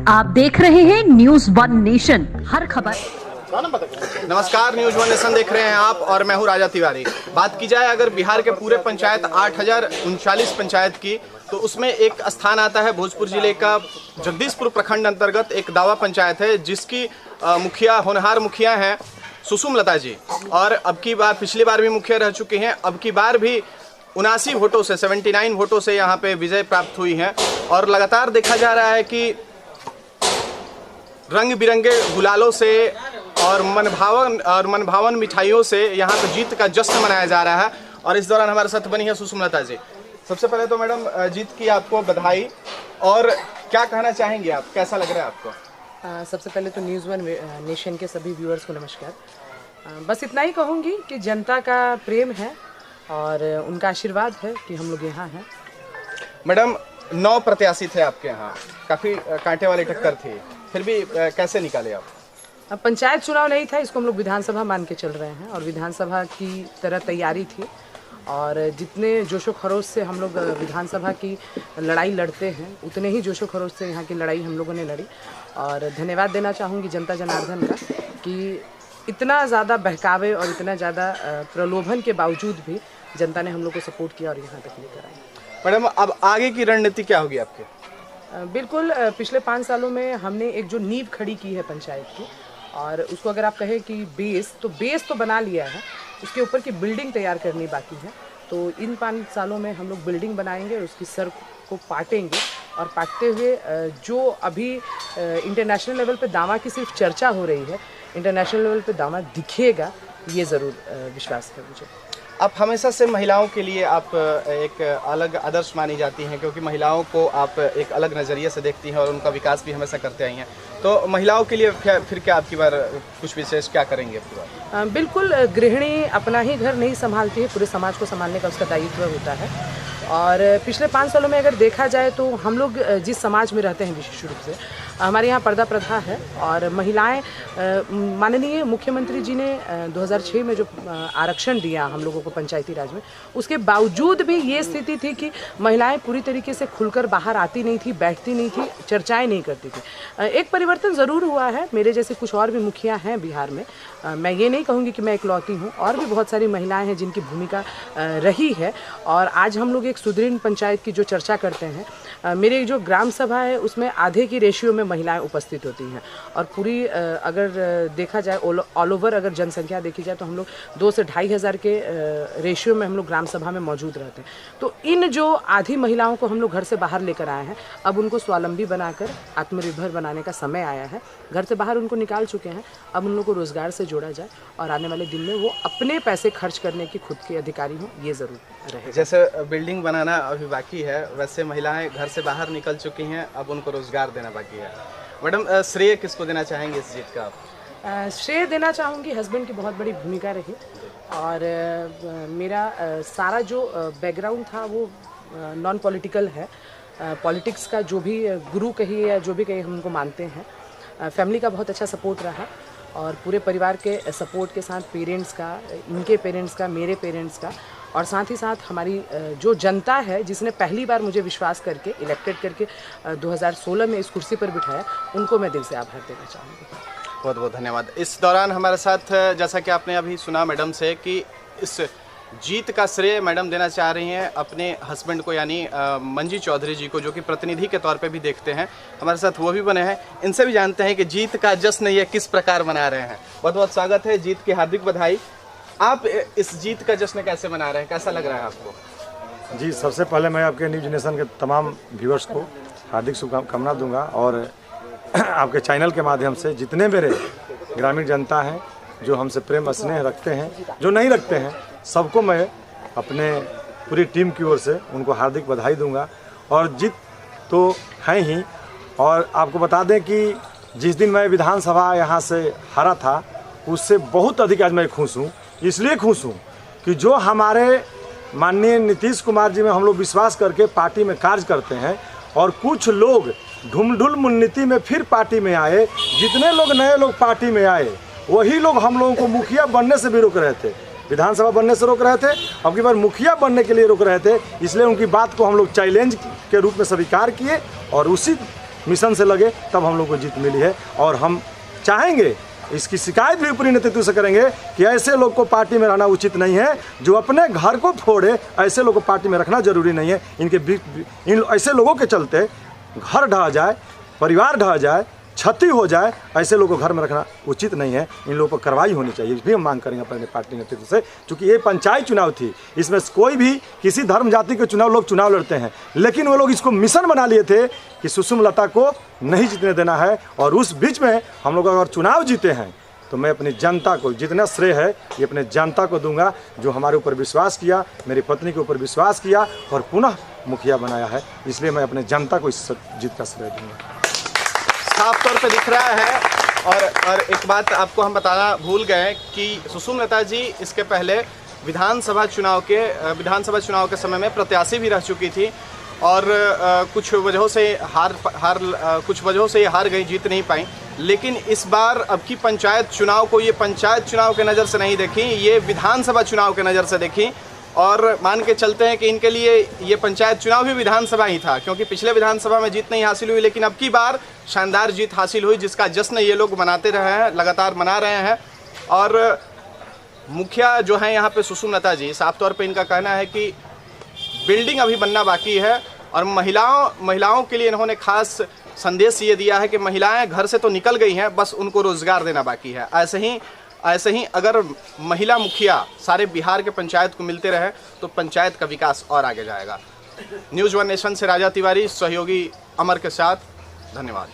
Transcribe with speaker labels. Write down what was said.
Speaker 1: आप देख रहे हैं न्यूज वन नेशन, हर खबर।
Speaker 2: नमस्कार, न्यूज वन नेशन देख रहे हैं आप और मैं हूं राजा तिवारी। बात की जाए अगर बिहार के पूरे पंचायत 8039 पंचायत की, तो उसमें एक स्थान आता है भोजपुर जिले का जगदीशपुर प्रखंड अंतर्गत एक दावा पंचायत है, जिसकी मुखिया होनहार मुखिया हैं सुषुम लता जी। और अब की बार, पिछली बार भी मुखिया रह चुके हैं, अब की बार भी 79 वोटों से 79 वोटों से यहाँ पे विजय प्राप्त हुई है। और लगातार देखा जा रहा है कि रंग बिरंगे गुलालों से और मनभावन मिठाइयों से यहाँ पे जीत का जश्न मनाया जा रहा है। और इस दौरान हमारे साथ बनी है सुषुम लता जी। सबसे पहले तो मैडम जीत की आपको बधाई, और क्या कहना चाहेंगे आप, कैसा लग रहा है आपको?
Speaker 3: सबसे पहले तो न्यूज़ वन नेशन के सभी व्यूअर्स को नमस्कार। बस इतना ही कहूँगी कि जनता का प्रेम है और उनका आशीर्वाद है कि हम लोग यहाँ हैं।
Speaker 2: मैडम 9 प्रत्याशी थे आपके यहाँ, काफ़ी कांटे वाली टक्कर थी, फिर भी कैसे निकाले आप?
Speaker 3: अब पंचायत चुनाव नहीं था, इसको हम लोग विधानसभा मान के चल रहे हैं और विधानसभा की तरह तैयारी थी। और जितने जोशो खरोश से हम लोग विधानसभा की लड़ाई लड़ते हैं, उतने ही जोशो खरोश से यहाँ की लड़ाई हम लोगों ने लड़ी। और धन्यवाद देना चाहूँगी जनता जनार्दन का कि इतना ज़्यादा बहकावे और इतना ज़्यादा प्रलोभन के बावजूद भी जनता ने हम लोग को सपोर्ट किया और यहाँ तक लेकर आई।
Speaker 2: मैडम अब आगे की रणनीति क्या होगी आपकी?
Speaker 3: बिल्कुल, पिछले 5 सालों में हमने एक जो नींव खड़ी की है पंचायत की, और उसको अगर आप कहें कि बेस तो बना लिया है, उसके ऊपर की बिल्डिंग तैयार करनी बाकी है। तो इन 5 सालों में हम लोग बिल्डिंग बनाएंगे और उसकी सर को पाटेंगे, और पाटते हुए जो अभी इंटरनेशनल लेवल पे दावा की सिर्फ चर्चा हो रही है, इंटरनेशनल लेवल पे दावा दिखेगा, ये ज़रूर विश्वास है मुझे।
Speaker 2: आप हमेशा से महिलाओं के लिए आप एक अलग आदर्श मानी जाती हैं, क्योंकि महिलाओं को आप एक अलग नज़रिए से देखती हैं और उनका विकास भी हमेशा करते आई हैं। तो महिलाओं के लिए फिर क्या आपकी बार कुछ विशेष क्या करेंगे आपकी बार?
Speaker 3: बिल्कुल, गृहिणी अपना ही घर नहीं संभालती है, पूरे समाज को संभालने का उसका दायित्व होता है। और पिछले 5 सालों में अगर देखा जाए तो हम लोग जिस समाज में रहते हैं, विशेष रूप से हमारे यहाँ पर्दा प्रथा है। और महिलाएं, माननीय मुख्यमंत्री जी ने 2006 में जो आरक्षण दिया हम लोगों को पंचायती राज में, उसके बावजूद भी ये स्थिति थी कि महिलाएं पूरी तरीके से खुलकर बाहर आती नहीं थी, बैठती नहीं थी, चर्चाएं नहीं करती थी। एक परिवर्तन ज़रूर हुआ है, मेरे जैसे कुछ और भी मुखिया हैं बिहार में। मैं ये नहीं कहूँगी कि मैं इकलौती हूँ, और भी बहुत सारी महिलाएं हैं जिनकी भूमिका रही है। और आज हम लोग एक सुदृढ़ पंचायत की जो चर्चा करते हैं, मेरी जो ग्राम सभा है उसमें आधे की रेशियो में महिलाएं उपस्थित होती हैं। और पूरी अगर देखा जाए ऑल ओवर अगर जनसंख्या देखी जाए तो हम लोग 2 से 2,500 हज़ार के रेशियो में हम लोग ग्राम सभा में मौजूद रहते हैं। तो इन जो आधी महिलाओं को हम लोग घर से बाहर लेकर आए हैं, अब उनको स्वावलंबी बनाकर आत्मनिर्भर बनाने का समय आया है। घर से बाहर उनको निकाल चुके हैं, अब उन लोग को रोज़गार से जोड़ा जाए और आने वाले दिन में वो अपने पैसे खर्च करने की खुद के अधिकारी हों, ये ज़रूर रहे।
Speaker 2: जैसे बिल्डिंग बनाना अभी बाकी है, वैसे महिलाएं घर से बाहर निकल चुकी हैं, अब उनको रोज़गार देना बाकी है। मैडम श्रेय किसको देना चाहेंगे इस जीत का आप?
Speaker 3: श्रेय देना चाहूँगी हस्बैंड की बहुत बड़ी भूमिका रही। और मेरा सारा जो बैकग्राउंड था वो नॉन पॉलिटिकल है। पॉलिटिक्स का जो भी गुरु कहिए या जो भी कहिए हम उनको मानते हैं। फैमिली का बहुत अच्छा सपोर्ट रहा, और पूरे परिवार के सपोर्ट के साथ पेरेंट्स का, इनके पेरेंट्स का, मेरे पेरेंट्स का, और साथ ही साथ हमारी जो जनता है जिसने पहली बार मुझे विश्वास करके इलेक्टेड करके 2016 में इस कुर्सी पर बिठाया, उनको मैं दिल से आभार देना चाहूँगी।
Speaker 2: बहुत बहुत धन्यवाद। इस दौरान हमारे साथ, जैसा कि आपने अभी सुना मैडम से, कि इस जीत का श्रेय मैडम देना चाह रही हैं अपने हस्बैंड को, यानी मंजी चौधरी जी को, जो कि प्रतिनिधि के तौर पे भी देखते हैं। हमारे साथ वो भी बने हैं, इनसे भी जानते हैं कि जीत का जश्न ये किस प्रकार मना रहे हैं। बहुत बहुत स्वागत है, जीत की हार्दिक बधाई। आप इस जीत का जश्न कैसे मना रहे हैं, कैसा लग रहा है आपको?
Speaker 4: जी, सबसे पहले मैं आपके न्यूज नेशन के तमाम व्यूअर्स को हार्दिक शुभकामना दूंगा, और आपके चैनल के माध्यम से जितने मेरे ग्रामीण जनता हैं जो हमसे प्रेम स्नेह रखते हैं, जो नहीं रखते हैं, सबको मैं अपने पूरी टीम की ओर से उनको हार्दिक बधाई दूंगा। और जीत तो है ही, और आपको बता दें कि जिस दिन मैं विधानसभा यहाँ से हारा था, उससे बहुत अधिक आज मैं खुश हूँ। इसलिए खुश हूँ कि जो हमारे माननीय नीतीश कुमार जी में हम लोग विश्वास करके पार्टी में कार्य करते हैं, और कुछ लोग ढुलढुल मुन्नीति में फिर पार्टी में आए। जितने लोग नए लोग पार्टी में आए, वही लोग हम लोगों को मुखिया बनने से भी रोक रहे थे, विधानसभा बनने से रोक रहे थे, अब की बार मुखिया बनने के लिए रोक रहे थे। इसलिए उनकी बात को हम लोग चैलेंज के रूप में स्वीकार किए, और उसी मिशन से लगे, तब हम लोग को जीत मिली है। और हम चाहेंगे, इसकी शिकायत भी पूरी नेतृत्व से करेंगे कि ऐसे लोग को पार्टी में रहना उचित नहीं है, जो अपने घर को फोड़े, ऐसे लोग को पार्टी में रखना जरूरी नहीं है। इन ऐसे लोगों के चलते घर ढह जाए, परिवार ढह जाए, क्षति हो जाए, ऐसे लोगों को घर में रखना उचित नहीं है। इन लोगों पर कार्रवाई होनी चाहिए, इस भी हम मांग करेंगे अपने पार्टी नेतृत्व से। क्योंकि ये पंचायत चुनाव थी, इसमें कोई भी किसी धर्म जाति के चुनाव लोग चुनाव लड़ते हैं, लेकिन वो लोग इसको मिशन बना लिए थे कि सुषमलता को नहीं जीतने देना है। और उस बीच में हम लोग अगर चुनाव जीते हैं तो मैं अपनी जनता को, जितना श्रेय है ये अपने जनता को दूंगा, जो हमारे ऊपर विश्वास किया, मेरी पत्नी के ऊपर विश्वास किया और पुनः मुखिया बनाया है। इसलिए मैं अपने जनता को इस जीत का श्रेय दूंगा।
Speaker 2: साफ तौर पे दिख रहा है। और एक बात आपको हम बताना भूल गए कि सुषमलता जी इसके पहले विधानसभा चुनाव के समय में प्रत्याशी भी रह चुकी थी और कुछ वजहों से हार गई, जीत नहीं पाई। लेकिन इस बार अब की पंचायत चुनाव को ये पंचायत चुनाव के नज़र से नहीं देखी, ये विधानसभा चुनाव के नज़र से देखी। और मान के चलते हैं कि इनके लिए ये पंचायत चुनाव भी विधानसभा ही था, क्योंकि पिछले विधानसभा में जीत नहीं हासिल हुई, लेकिन अब की बार शानदार जीत हासिल हुई, जिसका जश्न ये लोग मनाते रहे हैं, लगातार मना रहे हैं। और मुखिया जो है यहाँ पे सुषमलता जी, साफ तौर पे इनका कहना है कि बिल्डिंग अभी बनना बाकी है। और महिलाओं के लिए इन्होंने खास संदेश ये दिया है कि महिलाएं घर से तो निकल गई हैं, बस उनको रोजगार देना बाकी है। ऐसे ही अगर महिला मुखिया सारे बिहार के पंचायत को मिलते रहे तो पंचायत का विकास और आगे जाएगा। न्यूज़ वन नेशन से राजा तिवारी, सहयोगी अमर के साथ, धन्यवाद।